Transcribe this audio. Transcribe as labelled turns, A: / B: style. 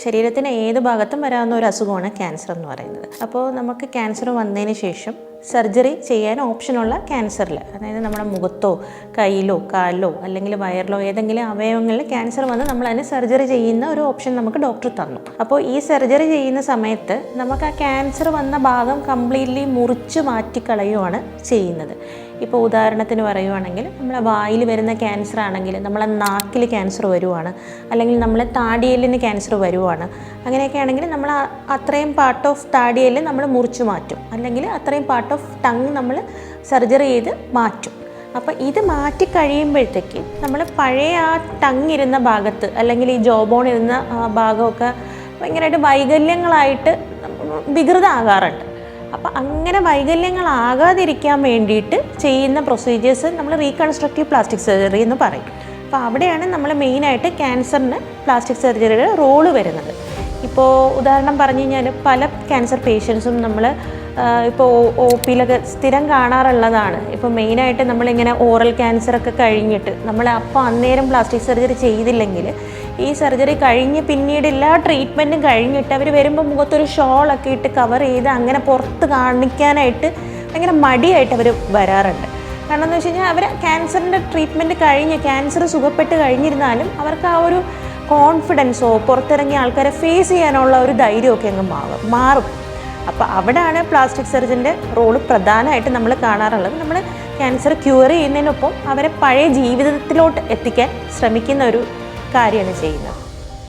A: ശരീരത്തിന് ഏത് ഭാഗത്തും വരാവുന്ന ഒരു അസുഖമാണ് ക്യാൻസർ എന്ന് പറയുന്നത്. അപ്പോൾ നമുക്ക് ക്യാൻസർ വന്നതിന് ശേഷം സർജറി ചെയ്യാൻ ഓപ്ഷനുള്ള ക്യാൻസറിൽ, അതായത് നമ്മുടെ മുഖത്തോ കയ്യിലോ കാലിലോ അല്ലെങ്കിൽ വയറിലോ ഏതെങ്കിലും അവയവങ്ങളിൽ ക്യാൻസർ വന്ന് നമ്മളതിന് സർജറി ചെയ്യുന്ന ഒരു ഓപ്ഷൻ നമുക്ക് ഡോക്ടർ തന്നു. അപ്പോൾ ഈ സർജറി ചെയ്യുന്ന സമയത്ത് നമുക്ക് ആ ക്യാൻസർ വന്ന ഭാഗം കംപ്ലീറ്റ്ലി മുറിച്ച് മാറ്റിക്കളയുകയാണ് ചെയ്യുന്നത്. ഇപ്പോൾ ഉദാഹരണത്തിന് പറയുവാണെങ്കിൽ നമ്മളെ വായിൽ വരുന്ന ക്യാൻസർ ആണെങ്കിൽ നമ്മളെ നാക്കിൽ ക്യാൻസർ വരുവാണ്, അല്ലെങ്കിൽ നമ്മളെ താടിയെല്ലിന് ക്യാൻസർ വരുവാണ്. അങ്ങനെയൊക്കെ ആണെങ്കിൽ നമ്മൾ അത്രയും പാർട്ട് ഓഫ് താടിയെല്ല് നമ്മൾ മുറിച്ച് മാറ്റും, അല്ലെങ്കിൽ അത്രയും പാർട്ട് ഓഫ് ടങ് നമ്മൾ സർജറി ചെയ്ത് മാറ്റും. അപ്പോൾ ഇത് മാറ്റി കഴിയുമ്പോഴത്തേക്ക് നമ്മൾ പഴയ ആ ടങ് ഇരുന്ന ഭാഗത്ത് അല്ലെങ്കിൽ ഈ ജോബോൺ ഇരുന്ന ഭാഗമൊക്കെ ഭയങ്കരമായിട്ട് വൈകല്യങ്ങളായിട്ട് വികൃതമാകാറുണ്ട്. അപ്പോൾ അങ്ങനെ വൈകല്യങ്ങളാകാതിരിക്കാൻ വേണ്ടിയിട്ട് ചെയ്യുന്ന പ്രൊസീജിയേഴ്സ് നമ്മൾ റീകൺസ്ട്രക്റ്റീവ് പ്ലാസ്റ്റിക് സർജറി എന്ന് പറയും. അപ്പോൾ അവിടെയാണ് നമ്മൾ മെയിനായിട്ട് ക്യാൻസറിന് പ്ലാസ്റ്റിക് സർജറിയുടെ റോള് വരുന്നത്. ഇപ്പോൾ ഉദാഹരണം പറഞ്ഞു കഴിഞ്ഞാൽ പല ക്യാൻസർ പേഷ്യൻസും നമ്മൾ ഇപ്പോൾ ഒ പിയിലൊക്കെ സ്ഥിരം കാണാറുള്ളതാണ്. ഇപ്പോൾ മെയിനായിട്ട് നമ്മളിങ്ങനെ ഓറൽ ക്യാൻസറൊക്കെ കഴിഞ്ഞിട്ട് നമ്മൾ അപ്പോൾ അന്നേരം പ്ലാസ്റ്റിക് സർജറി ചെയ്തില്ലെങ്കിൽ ഈ സർജറി കഴിഞ്ഞ് പിന്നീട് എല്ലാ ട്രീറ്റ്മെൻറ്റും കഴിഞ്ഞിട്ട് അവർ വരുമ്പോൾ മുഖത്തൊരു ഷോളൊക്കെ ഇട്ട് കവർ ചെയ്ത് അങ്ങനെ പുറത്ത് കാണിക്കാനായിട്ട് ഭയങ്കര മടിയായിട്ട് അവർ വരാറുണ്ട്. കാരണം എന്ന് വെച്ച് കഴിഞ്ഞാൽ അവർ ക്യാൻസറിൻ്റെ ട്രീറ്റ്മെൻറ്റ് കഴിഞ്ഞ് ക്യാൻസർ സുഖപ്പെട്ട് കഴിഞ്ഞിരുന്നാലും അവർക്ക് ആ ഒരു കോൺഫിഡൻസോ പുറത്തിറങ്ങിയ ആൾക്കാരെ ഫേസ് ചെയ്യാനുള്ള ഒരു ധൈര്യമൊക്കെ അങ്ങ് മാറും. അപ്പോൾ അവിടെയാണ് പ്ലാസ്റ്റിക് സർജൻ്റെ റോള് പ്രധാനമായിട്ട് നമ്മൾ കാണാറുള്ളത്. നമ്മൾ ക്യാൻസർ ക്യൂർ ചെയ്യുന്നതിനൊപ്പം അവരെ പഴയ ജീവിതത്തിലോട്ട് എത്തിക്കാൻ ശ്രമിക്കുന്ന ഒരു കാര്യമാണ് ചെയ്യുന്നത്.